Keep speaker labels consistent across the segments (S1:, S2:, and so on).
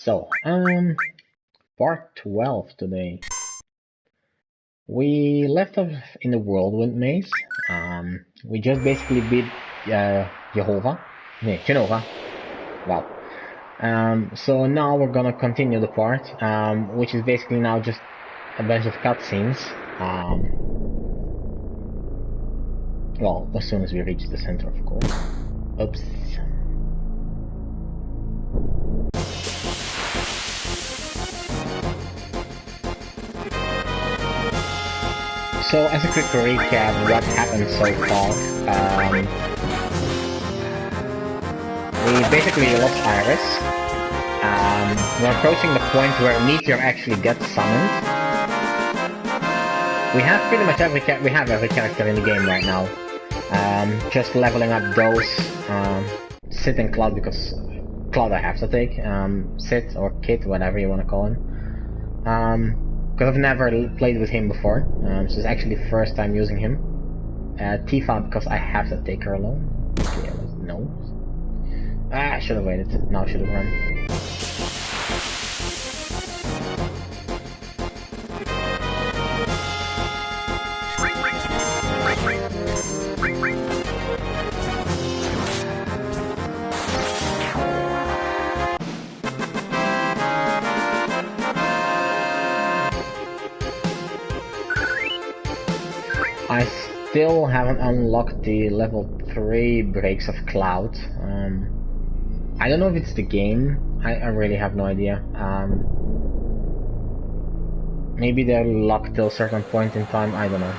S1: So, part 12 today. We left off in the whirlwind maze. We just basically beat Jehovah. Genova. Wow. So now we're gonna continue the part, which is basically now just a bunch of cutscenes. Well, as soon as we reach the center, of course. Oops. So, as a quick recap, what happened so far, we basically lost Iris. We're approaching the point where Meteor actually gets summoned. We have pretty much every character in the game right now. Just leveling up those, Sid and Cloud, because Cloud I have to take, Sid or Kit, whatever you want to call him. Because I've never played with him before, so it's actually the first time using him. Tifa, because I have to take her alone. Okay, no. I should have waited. Now I should have run. I still haven't unlocked the level 3 breaks of Cloud. I don't know if it's the game. I really have no idea. Maybe they're locked till a certain point in time. I don't know.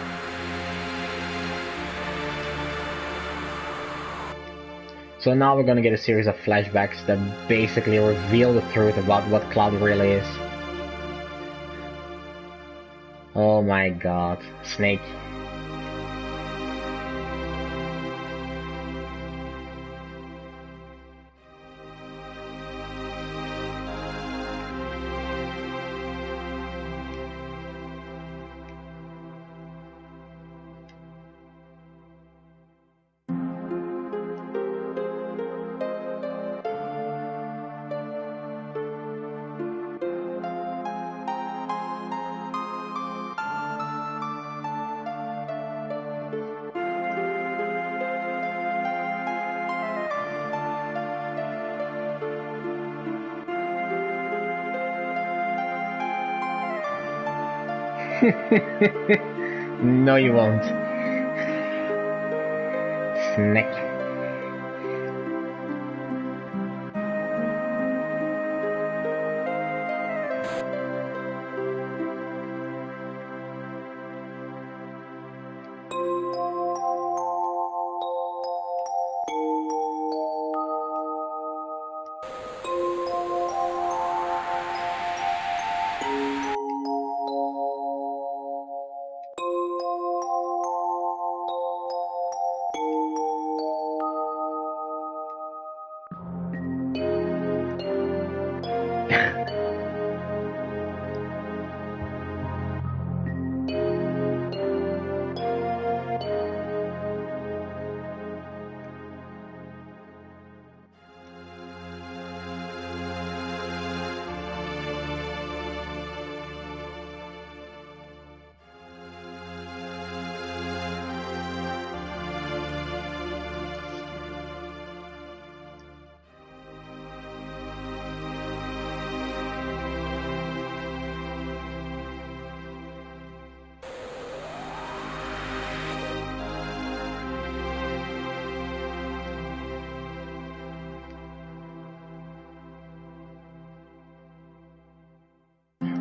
S1: So now we're gonna get a series of flashbacks that basically reveal the truth about what Cloud really is. Oh my god. Snake. No, you won't. Snake.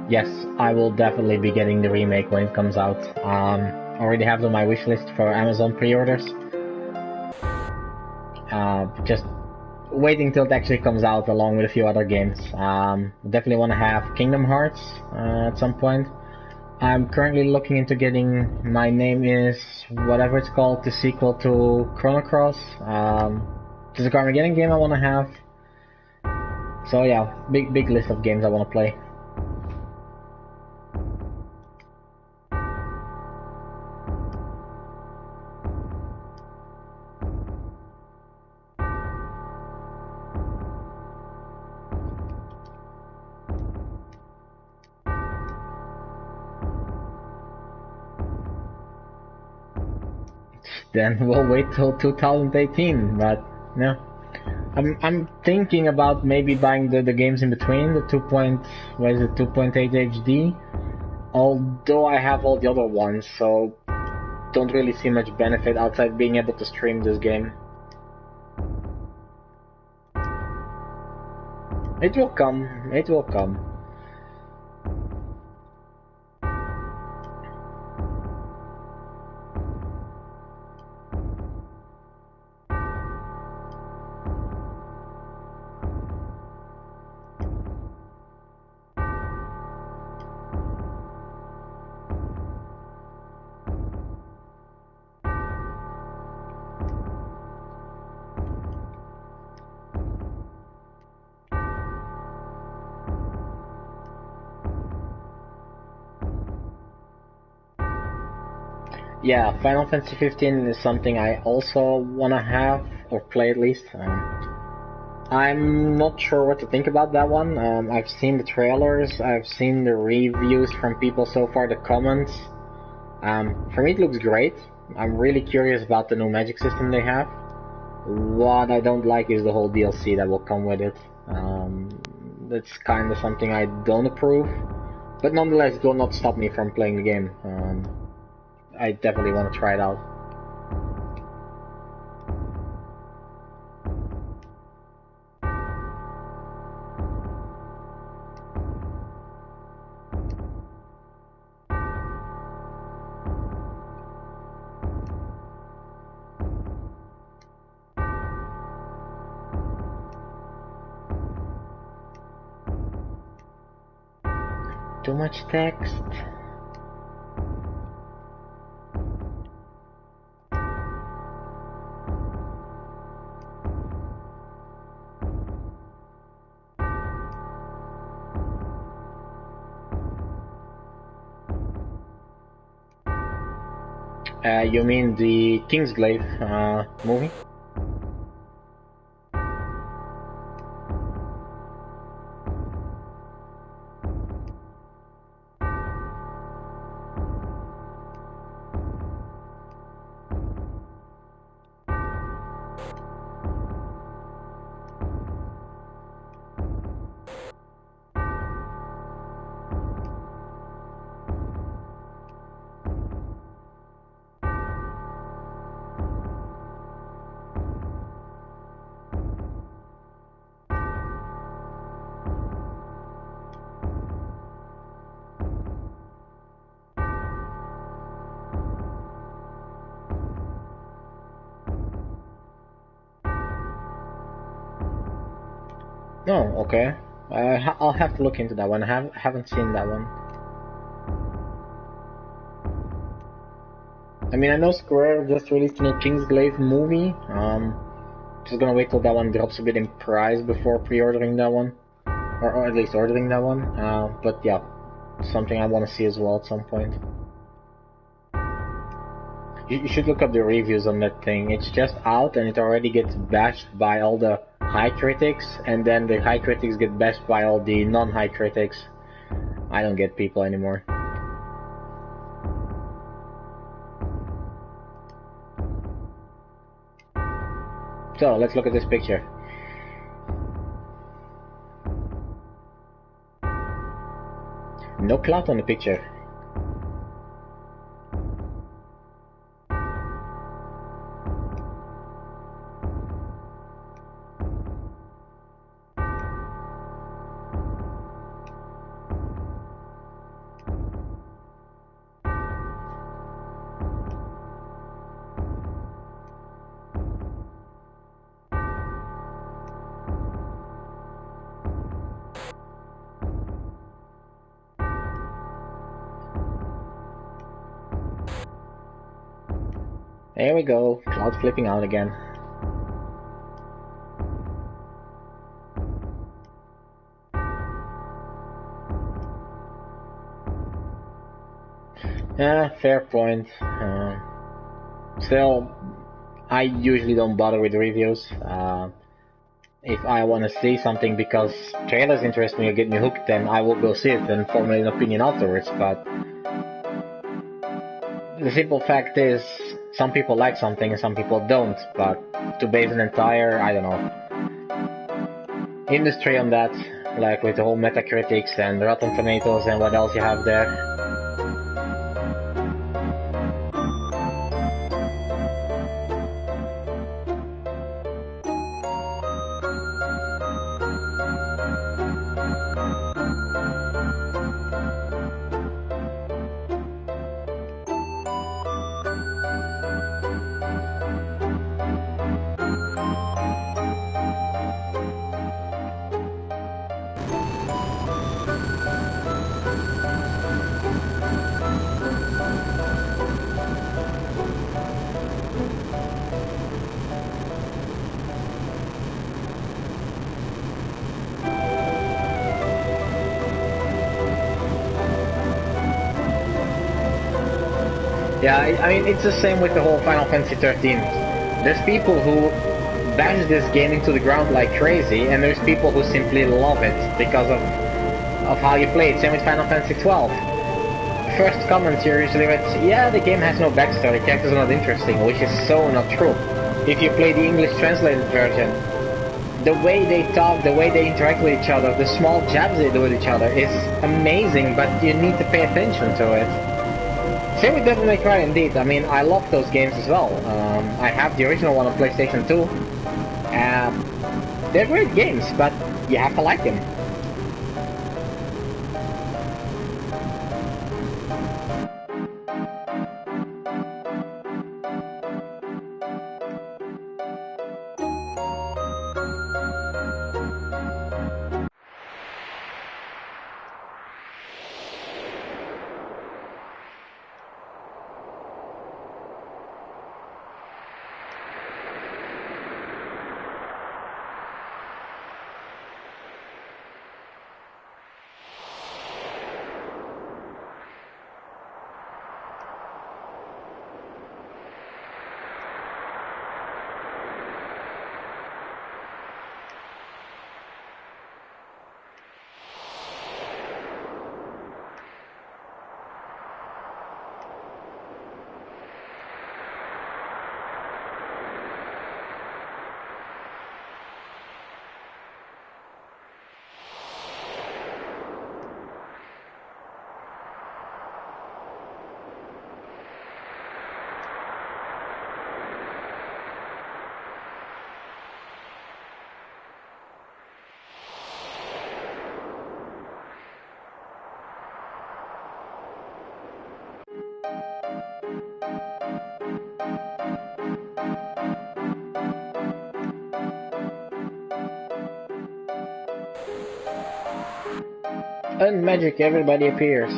S1: Yes, I will definitely be getting the remake when it comes out. Already have it on my wish list for Amazon pre-orders. Just waiting till it actually comes out along with a few other games. Definitely want to have Kingdom Hearts at some point. I'm currently looking into getting My Name Is whatever it's called, the sequel to Chrono Cross. There's a Carmageddon game I want to have. So yeah, big list of games I want to play. then we'll wait till 2018. But yeah, I'm thinking about maybe buying the games in between the 2.8 HD. Although I have all the other ones, so don't really see much benefit outside being able to stream this game. It will come. It will come. Yeah, Final Fantasy 15 is something I also wanna have, or play at least. I'm not sure what to think about that one. I've seen the trailers, I've seen the reviews from people so far, the comments. For me it looks great. I'm really curious about the new magic system they have. What I don't like is the whole DLC that will come with it. That's kinda something I don't approve. But nonetheless, it will not stop me from playing the game. I definitely want to try it out. Too much text. You mean the Kingsglaive movie? Oh, okay. I'll have to look into that one. I haven't seen that one. I mean, I know Square just released a new Kingsglaive movie. Just gonna wait till that one drops a bit in price before pre-ordering that one, or at least ordering that one. But yeah, something I want to see as well at some point. You should look up the reviews on that thing. It's just out and it already gets bashed by all the high critics, and then the high critics get bashed by all the non-high critics. I don't get people anymore. So, let's look at this picture. No clout on the picture. There we go, Cloud flipping out again. Yeah, fair point. Still, I usually don't bother with reviews. If I want to see something because trailers interest me or get me hooked, then I will go see it and form an opinion afterwards, but the simple fact is, some people like something and some people don't, but to base an entire, I don't know, industry on that, like with the whole Metacritics and Rotten Tomatoes and what else you have there. Yeah, I mean, it's the same with the whole Final Fantasy 13. There's people who bash this game into the ground like crazy, and there's people who simply love it because of how you play it. Same with Final Fantasy 12. First comments are usually with, yeah, the game has no backstory, characters are not interesting, which is so not true. If you play the English translated version, the way they talk, the way they interact with each other, the small jabs they do with each other is amazing, but you need to pay attention to it. Same with Devil May Cry, indeed. I mean, I love those games as well. I have the original one on PlayStation 2. They're great games, but you have to like them. And magic, everybody appears.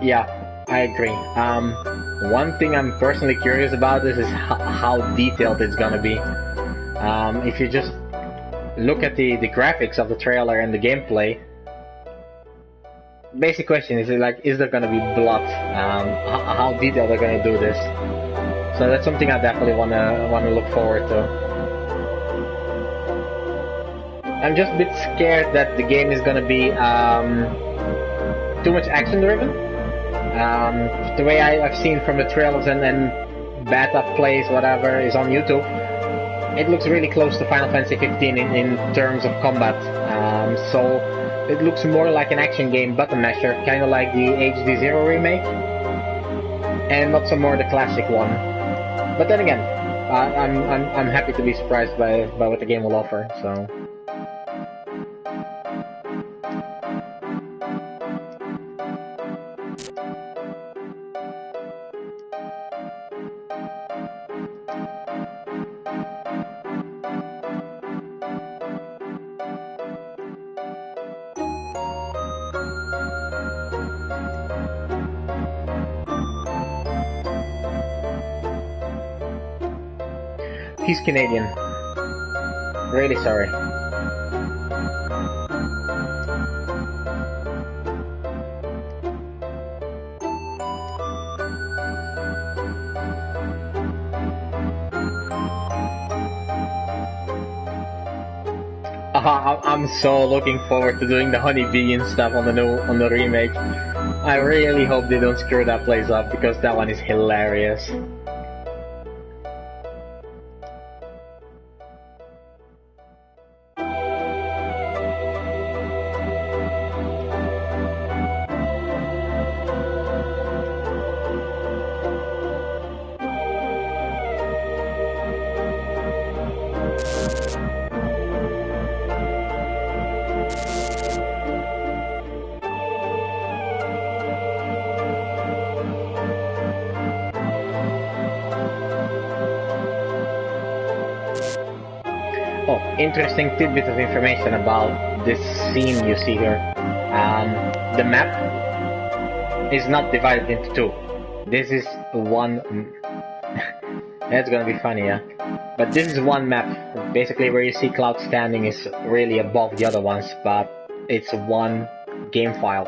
S1: Yeah, I agree. One thing I'm personally curious about is how detailed it's gonna be. If you just look at the graphics of the trailer and the gameplay, basic question is is there gonna be blood? How detailed they're gonna do this? So that's something I definitely wanna look forward to. I'm just a bit scared that the game is gonna be too much action driven. The way I've seen from the trailers and beta plays, whatever, is on YouTube, it looks really close to Final Fantasy 15 in terms of combat. So it looks more like an action game button masher, kind of like the HD Zero remake, and not so more the classic one. But then again, I'm happy to be surprised by what the game will offer. So. he's Canadian. Really sorry. I'm so looking forward to doing the honeybee and stuff on the remake. I really hope they don't screw that place up because that one is hilarious. Oh, interesting tidbit of information about this scene you see here. The map is not divided into two. This is one... That's gonna be funny, yeah? But this is one map. Basically where you see Cloud standing is really above the other ones, but it's one game file.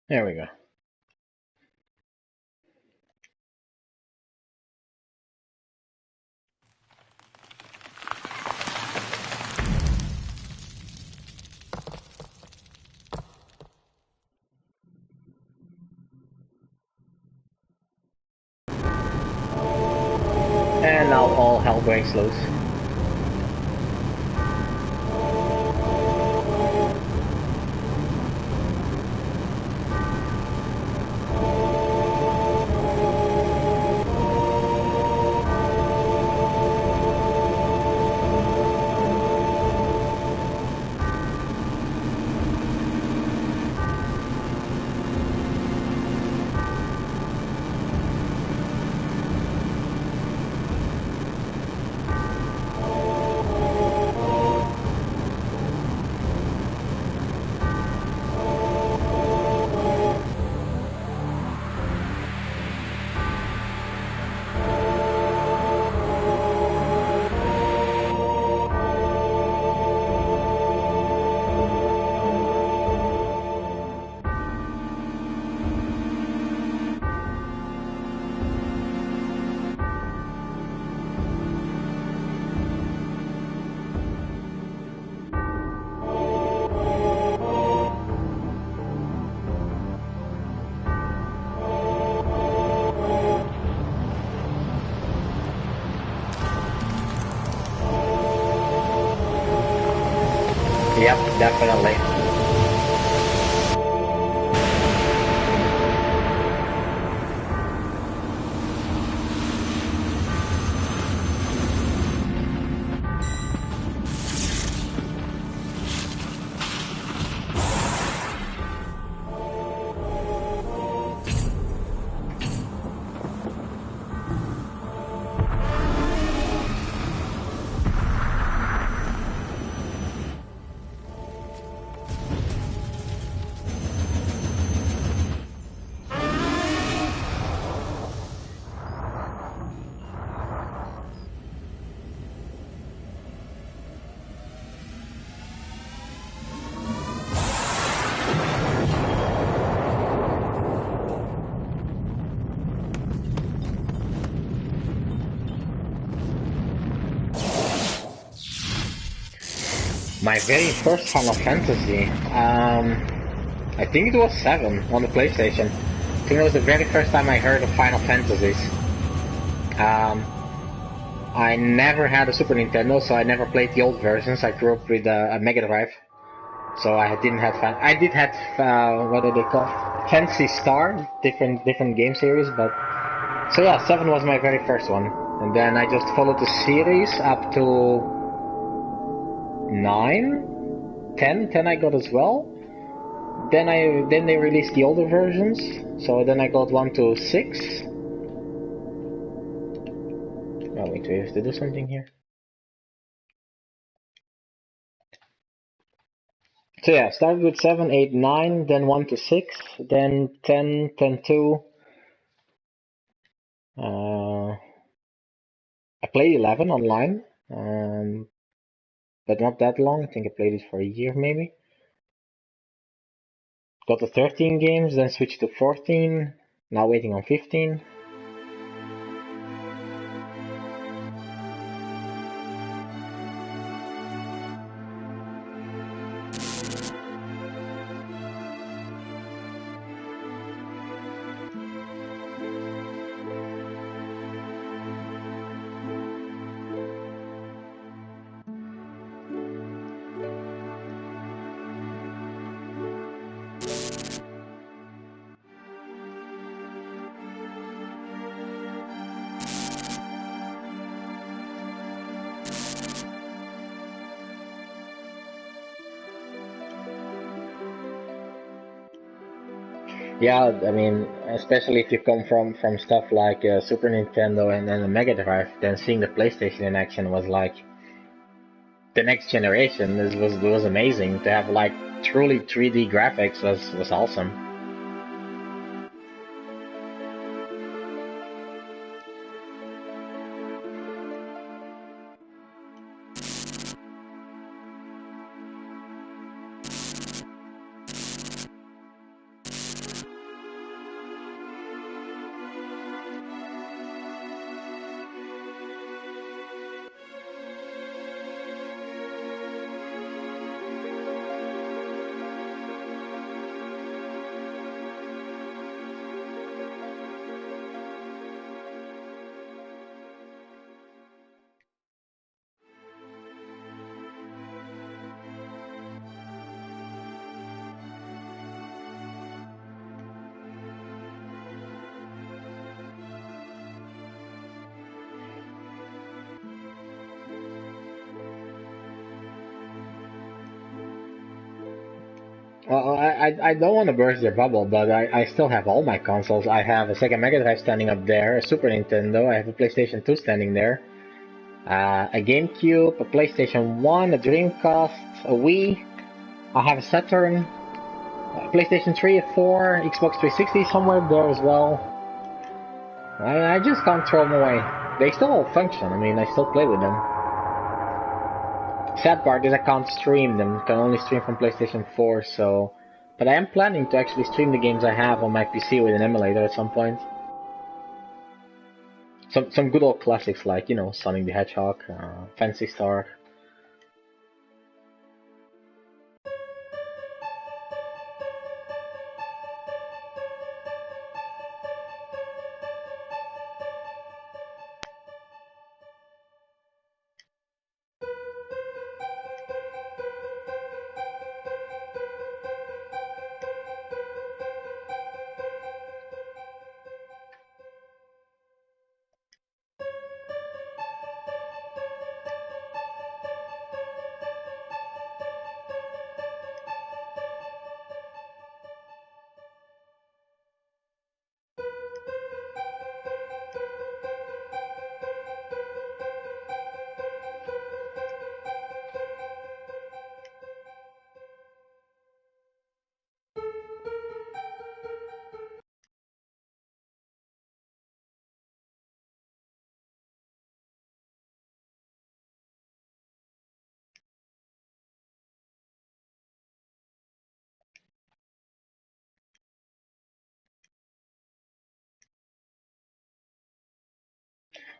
S1: There we go. And now all hell breaks loose. Yep, definitely. My very first Final Fantasy, I think it was 7 on the PlayStation. I think it was the very first time I heard of Final Fantasies. I never had a Super Nintendo, so I never played the old versions. I grew up with a Mega Drive, so I didn't have. I did have what do they call? Fantasy Star, different game series, but so yeah, 7 was my very first one, and then I just followed the series up to 9, 10. 10 I got as well. Then they released the older versions, so then I got 1 to 6. Oh wait, do we have to do something here? So yeah, started with 7, 8, 9, then 1 to 6, then 10, 10 2. I played 11 online, but not that long. I think I played it for a year maybe. Got to 13 games, then switched to 14. Now waiting on 15. Yeah, I mean, especially if you come from stuff like Super Nintendo and then the Mega Drive, then seeing the PlayStation in action was like the next generation. This was amazing. To have like truly 3D graphics was awesome. Well, I don't want to burst your bubble, but I still have all my consoles. I have a Sega Mega Drive standing up there, a Super Nintendo, I have a PlayStation 2 standing there, a GameCube, a PlayStation 1, a Dreamcast, a Wii, I have a Saturn, a PlayStation 3, a 4, Xbox 360 somewhere there as well. I just can't throw them away. They still all function, I mean, I still play with them. Sad part is I can't stream them, can only stream from PlayStation 4, so... But I am planning to actually stream the games I have on my PC with an emulator at some point. Some good old classics like, you know, Sonic the Hedgehog, Fantasy Star.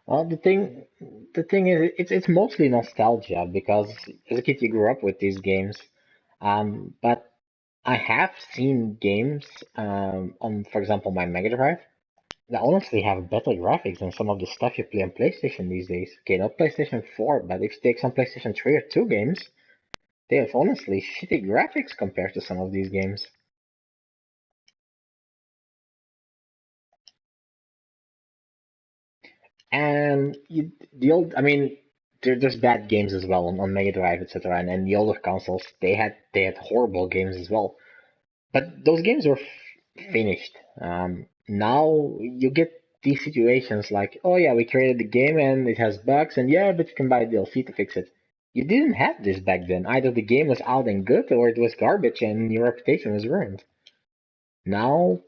S1: Well, the thing is, it's mostly nostalgia because as a kid you grew up with these games. But I have seen games on, for example, my Mega Drive that honestly have better graphics than some of the stuff you play on PlayStation these days. Okay, not PlayStation 4, but if you take some PlayStation 3 or 2 games, they have honestly shitty graphics compared to some of these games. And I mean, there's bad games as well on Mega Drive, etc. And the older consoles, they had horrible games as well. But those games were finished. Now you get these situations like, oh yeah, we created the game and it has bugs, and yeah, but you can buy DLC to fix it. You didn't have this back then. Either the game was out and good, or it was garbage and your reputation was ruined. Now,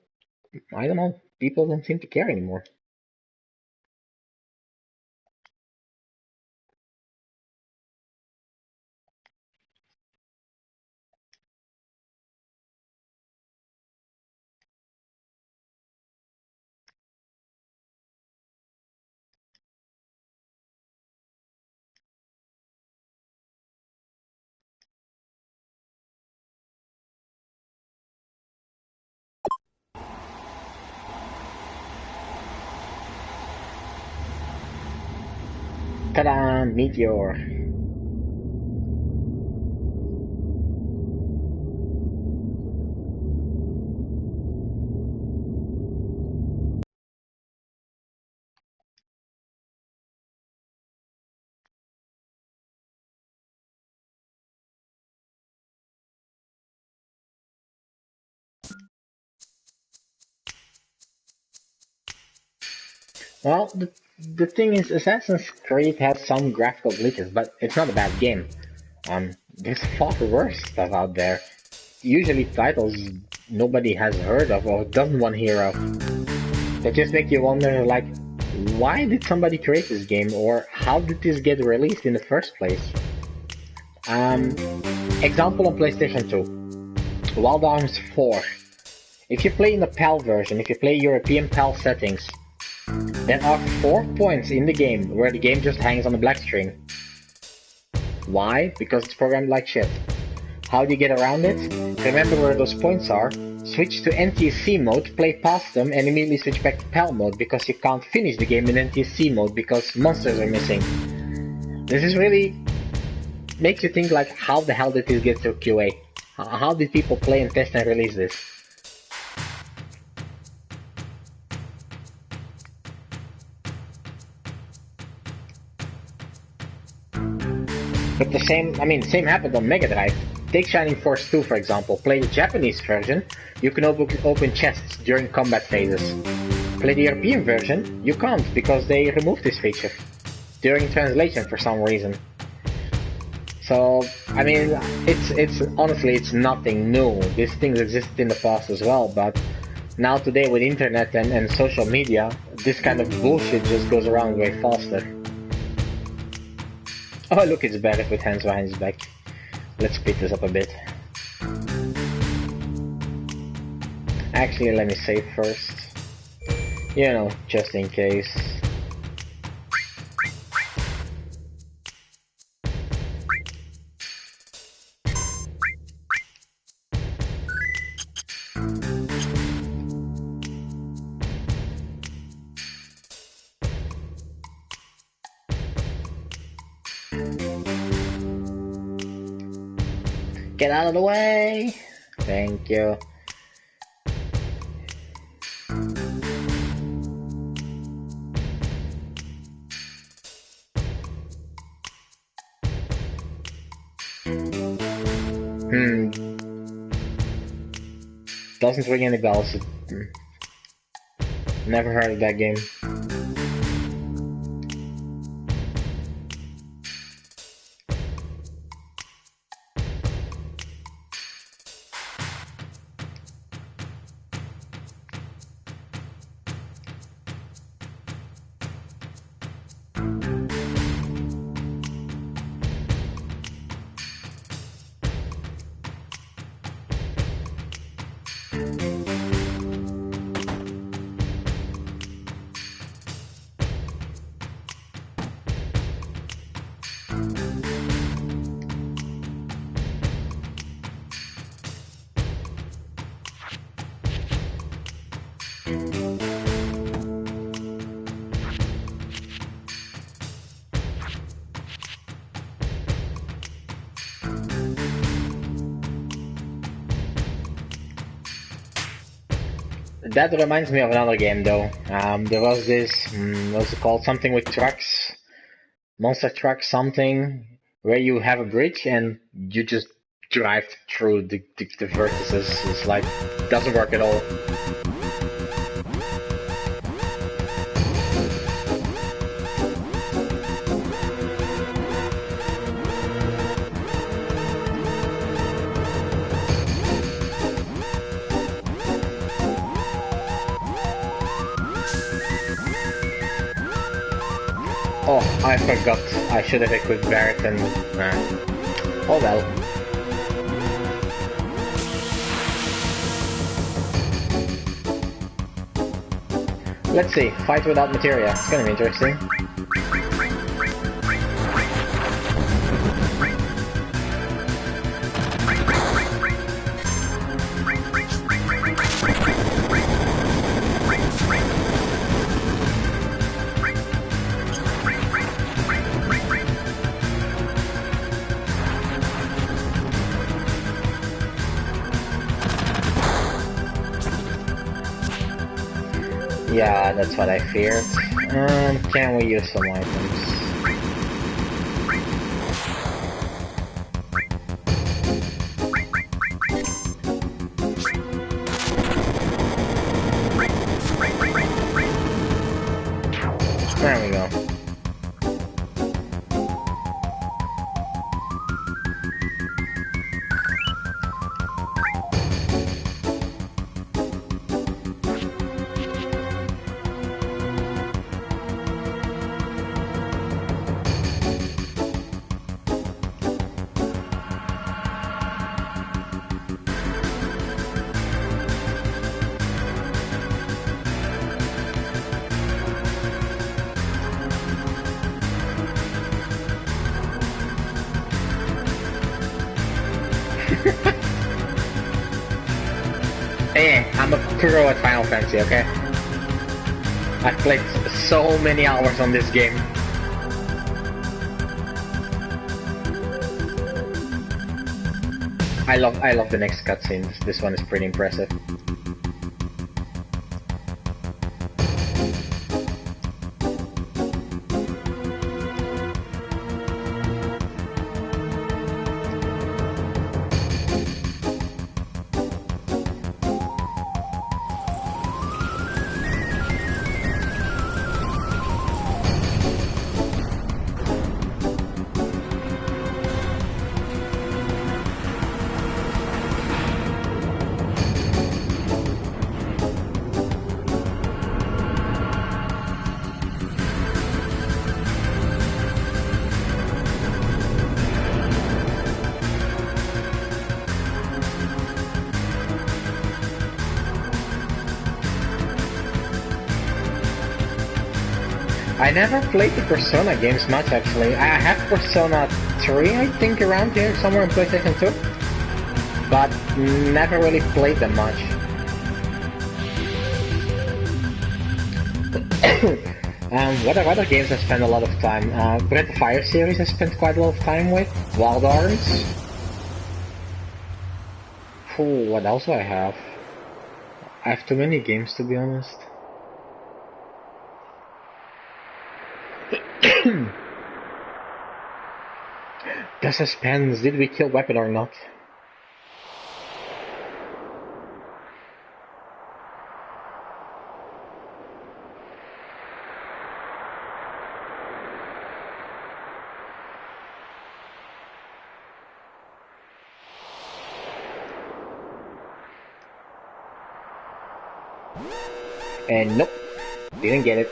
S1: I don't know. People don't seem to care anymore. Ta-da! Meteor. Well, the thing is, Assassin's Creed has some graphical glitches, but it's not a bad game. There's far worse stuff out there. Usually titles nobody has heard of or doesn't want to hear of. That just make you wonder, like, why did somebody create this game, or how did this get released in the first place? Um, Example on PlayStation 2, Wild Arms 4. If you play in the PAL version, if you play European PAL settings, there are 4 points in the game where the game just hangs on the black screen. Why? Because it's programmed like shit. How do you get around it? Remember where those points are, switch to NTSC mode, play past them, and immediately switch back to PAL mode because you can't finish the game in NTSC mode because monsters are missing. This is really makes you think, like, how the hell did this get through QA? How did people play and test and release this? But same happened on Mega Drive. Take Shining Force 2 for example. Play the Japanese version, you can open chests during combat phases. Play the European version, you can't because they removed this feature during translation for some reason. So, I mean, it's honestly, it's nothing new. These things existed in the past as well, but now today with internet and social media, this kind of bullshit just goes around way faster. Oh look, it's Barrett with hands behind his back. Let's speed this up a bit. Actually, let me save first. You know, just in case. Get out of the way! Thank you. Doesn't ring any bells. Never heard of that game. That reminds me of another game though. There was this, what's it called? Something with trucks. Monster truck something. Where you have a bridge and you just drive through the vertices. It's like, doesn't work at all. Oh, I forgot. I should have equipped Barret and... oh well. Let's see, fight without materia. It's gonna be interesting. Yeah, that's what I feared. Can we use some items? There we go. Hey, I'm a pro at Final Fantasy, okay? I've played so many hours on this game. I love the next cutscene. This one is pretty impressive. I never played the Persona games much actually. I have Persona 3 I think around here somewhere on PlayStation 2. But never really played them much. What other games I spent a lot of time? Breath of Fire series I spent quite a lot of time with. Wild Arms. Ooh, what else do I have? I have too many games to be honest. The suspense, did we kill Weapon or not? And nope, didn't get it.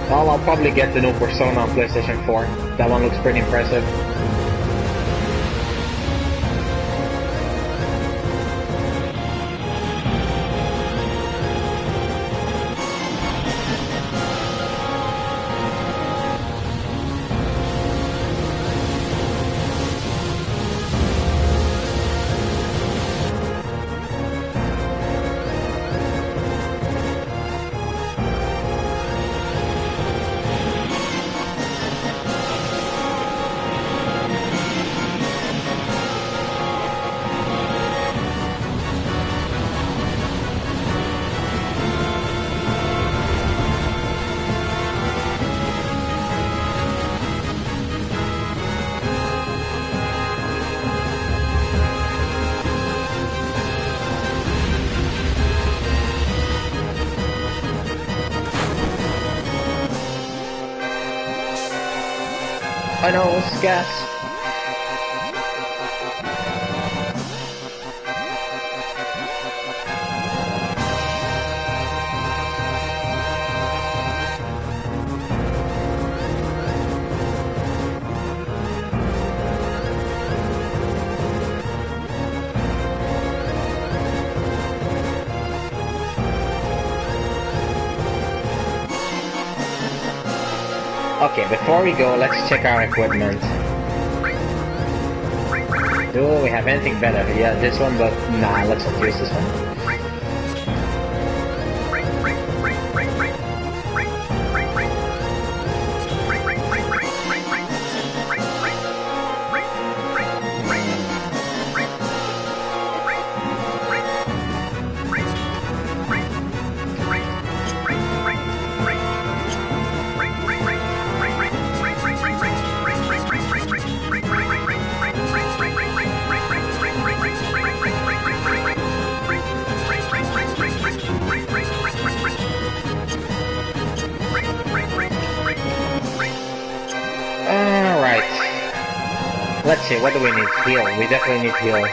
S1: Well, I'll probably get the new Persona on PlayStation 4. That one looks pretty impressive. I know, gas. Okay, before we go, let's check our equipment. Do we have anything better? Yeah, this one, but nah, let's not use this one. Let's see, what do we need? Heal. We definitely need heal.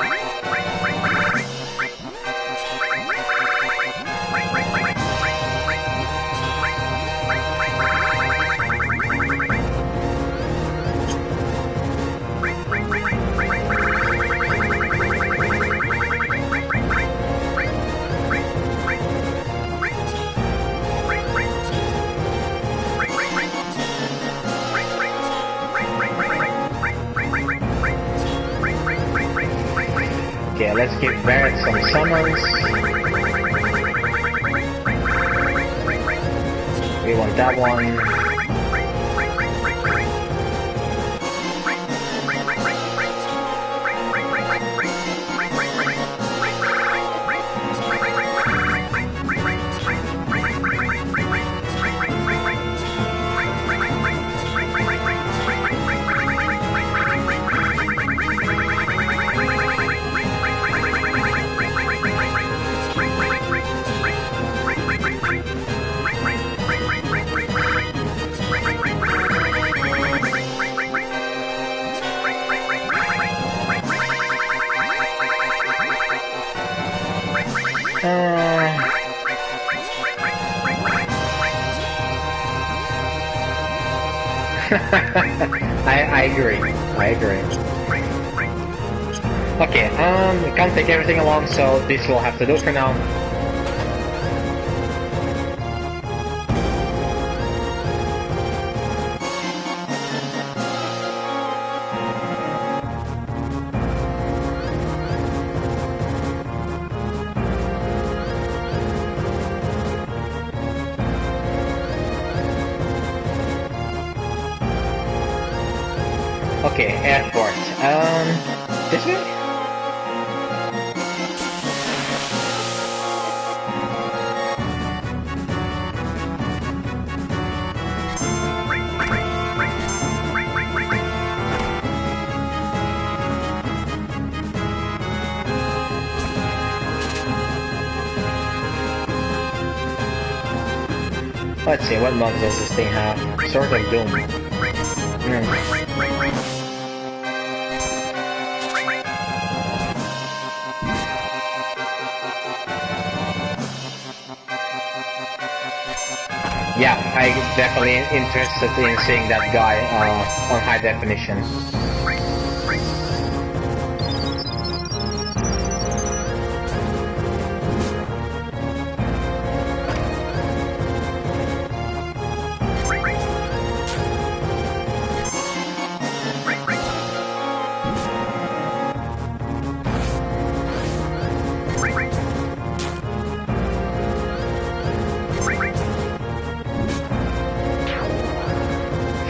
S1: Okay, let's give Barrett some summons. We want that one. I agree. I agree. Okay, we can't take everything along, so this will have to do for now. Okay, airport. This way? Let's see, what mods does this thing have? Sword of Doom. Yeah, I'm definitely interested in seeing that guy on high definition.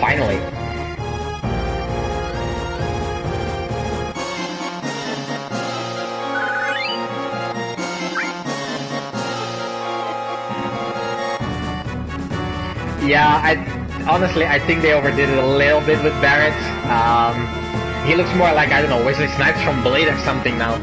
S1: Finally. Yeah, honestly I think they overdid it a little bit with Barrett. He looks more like, I don't know, Wesley Snipes from Blade or something now.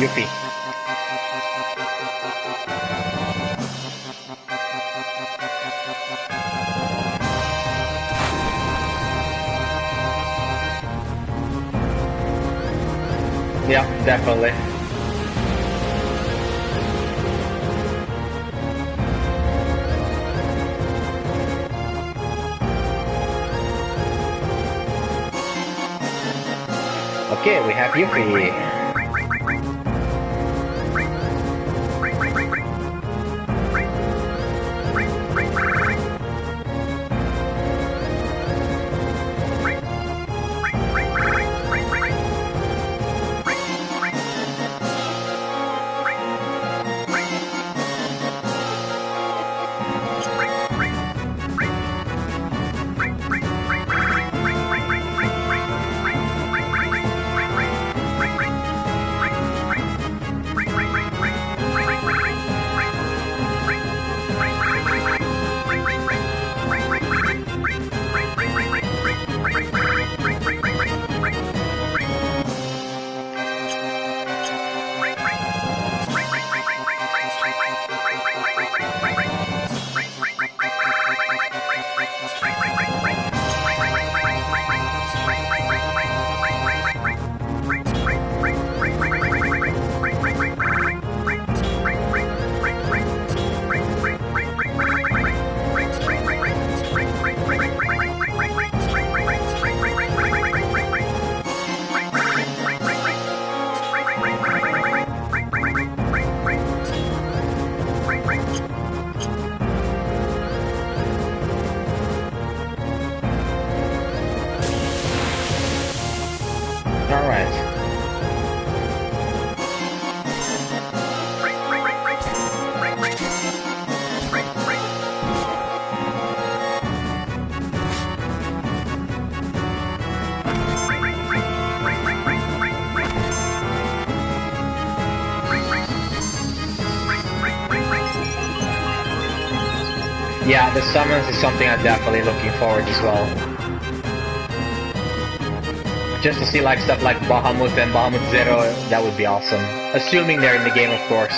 S1: Yuffie. Yeah, definitely. Okay, we have Yuffie. Yeah, the summons is something I'm definitely looking forward as well. Just to see like stuff like Bahamut and Bahamut Zero, that would be awesome. Assuming they're in the game, of course.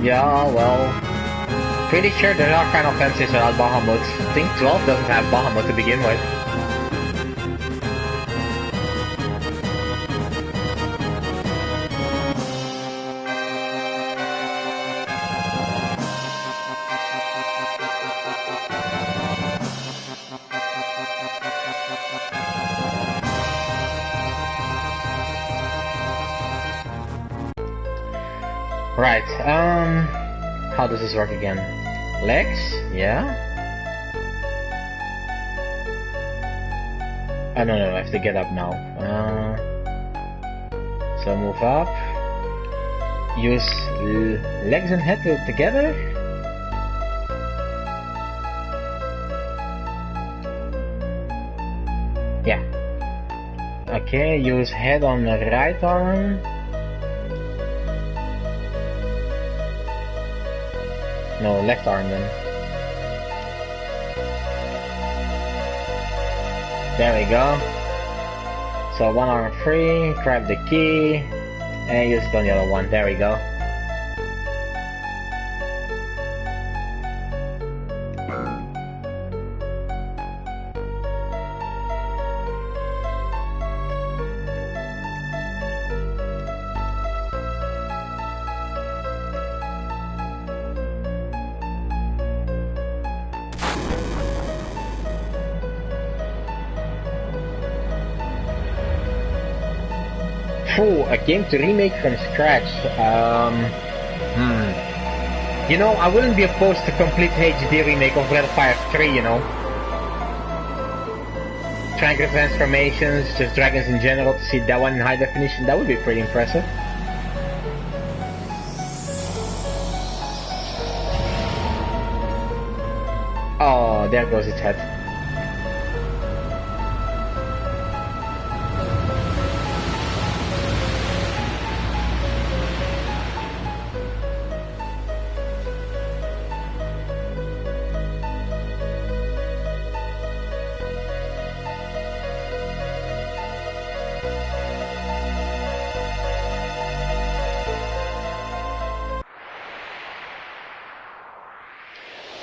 S1: Yeah, well, pretty sure there are kind of fences without Bahamut. I think 12 doesn't have Bahamut to begin with. Right, how does this work again? Legs? Yeah? Oh no, I have to get up now. So move up. Use legs and head together? Yeah. Okay, use head on the right arm. No, left arm then. There we go. So one arm free, grab the key, and use it on the other one. There we go. Phew, a game to remake from scratch. You know, I wouldn't be opposed to complete HD remake of Breath of Fire 3, you know. Dragon transformations, just dragons in general, to see that one in high definition, that would be pretty impressive. Oh, there goes its head.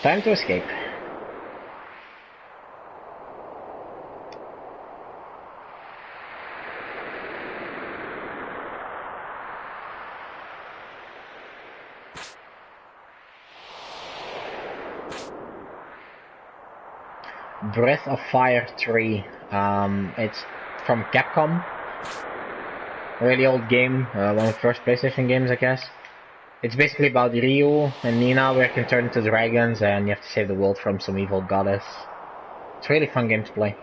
S1: Time to escape. Breath of Fire 3. It's from Capcom. Really old game, one of the first PlayStation games, I guess. It's basically about Ryu and Nina, where you can turn into dragons and you have to save the world from some evil goddess. It's a really fun game to play.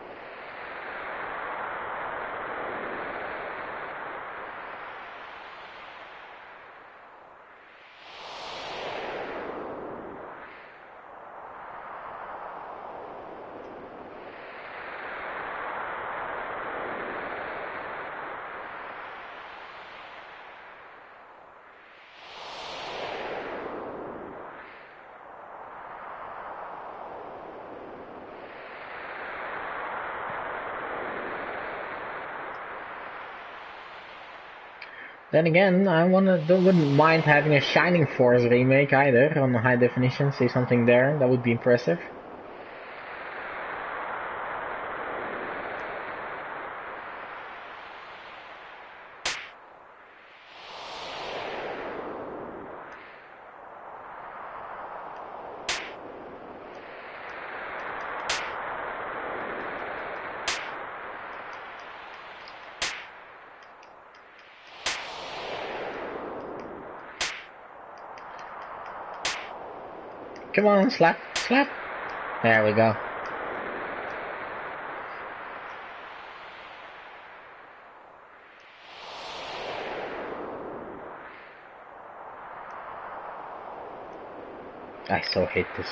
S1: Then again, wouldn't mind having a Shining Force remake either on high definition. See something there, that would be impressive. Come on, slap, slap. There we go. I so hate this.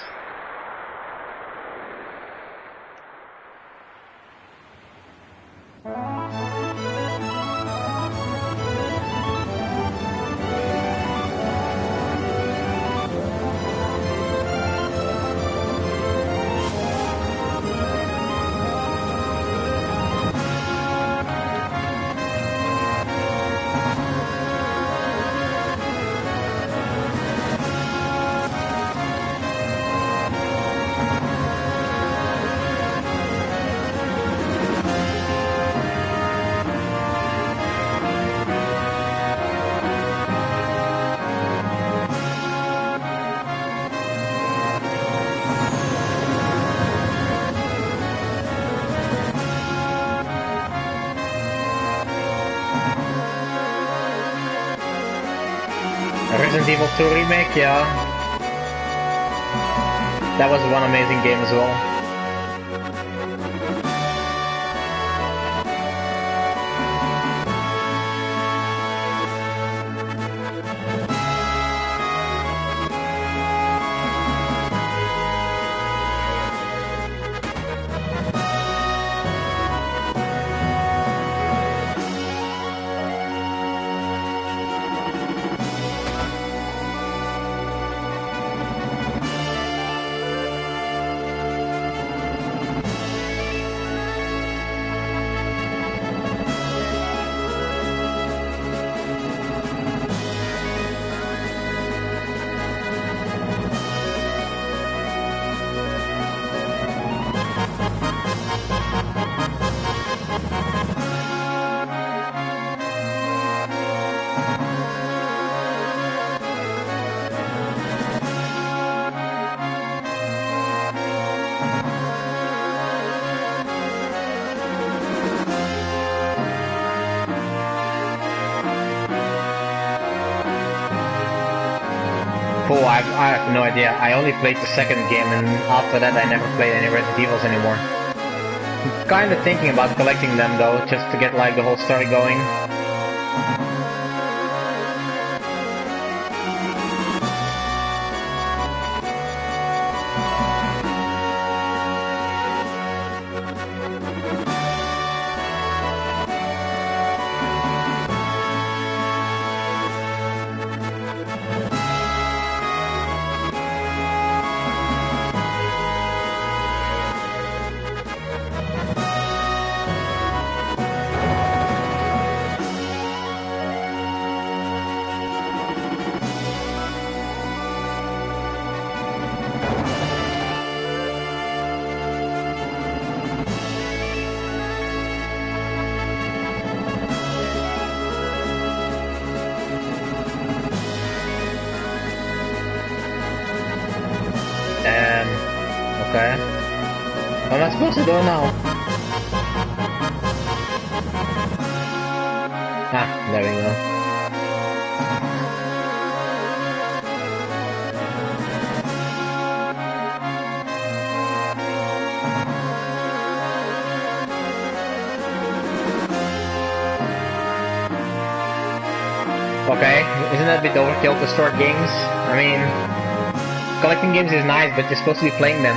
S1: Resident Evil 2 remake, yeah. That was one amazing game as well. Oh, I have no idea. I only played the second game, and after that I never played any Resident Evils anymore. I'm kind of thinking about collecting them though, just to get like the whole story going. Okay. What am I supposed to do now? Ah, there we go. Okay, isn't that a bit overkill to store games? I mean, collecting games is nice, but you're supposed to be playing them.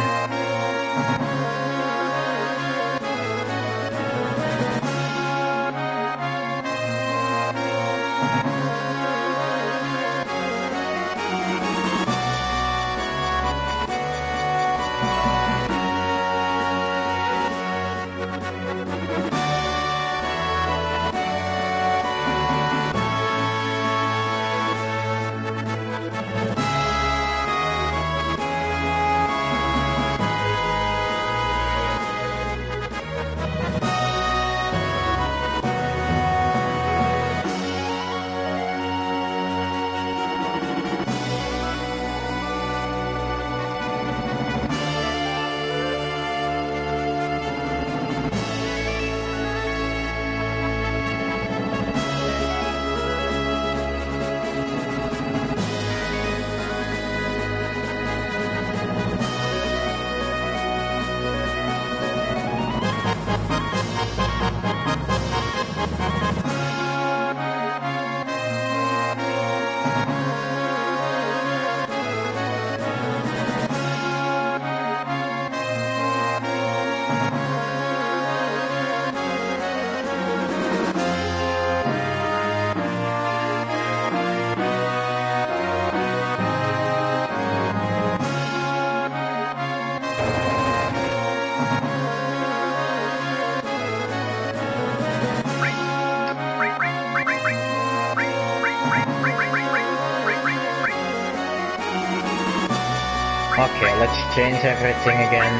S1: Okay, let's change everything again.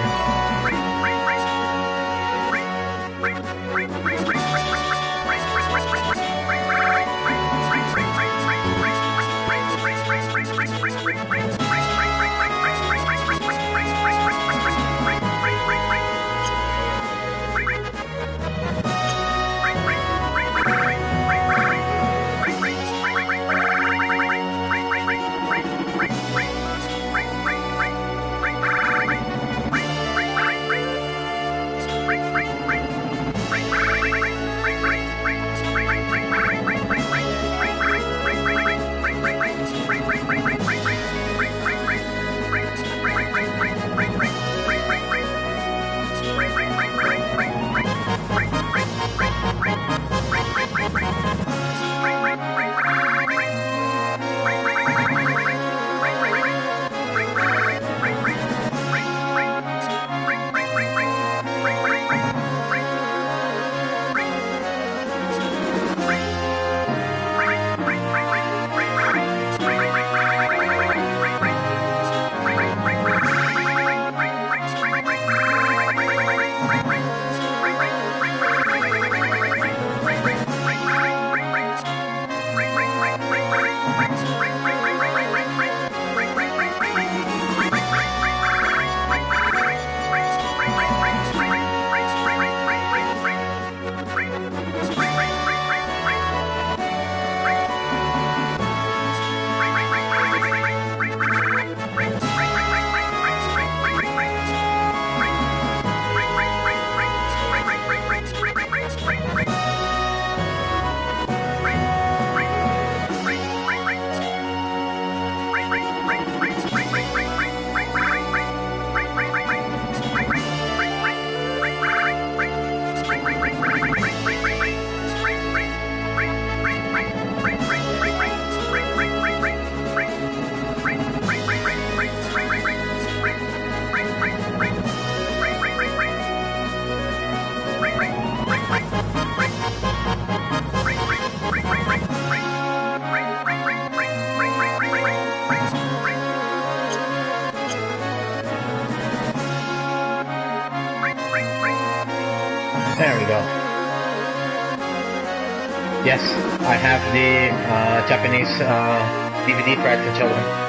S1: There we go. Yes, I have the Japanese DVD for for children.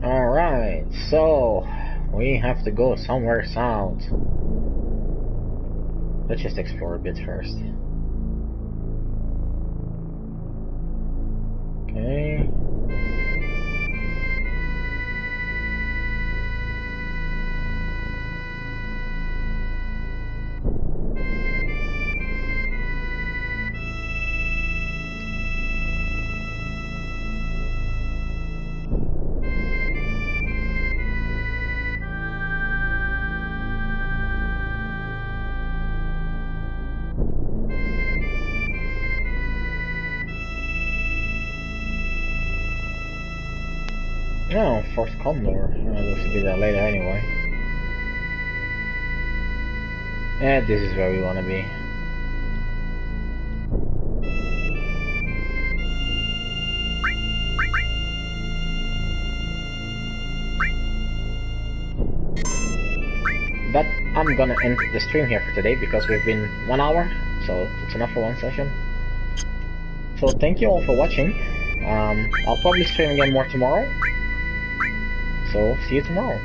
S1: Alright, so we have to go somewhere south. Let's just explore a bit first. Okay. No, Force Condor. Looks to be there later anyway. Yeah, this is where we want to be. But I'm gonna end the stream here for today because we've been 1 hour, so it's enough for one session. So thank you all for watching. I'll probably stream again more tomorrow. So see you tomorrow.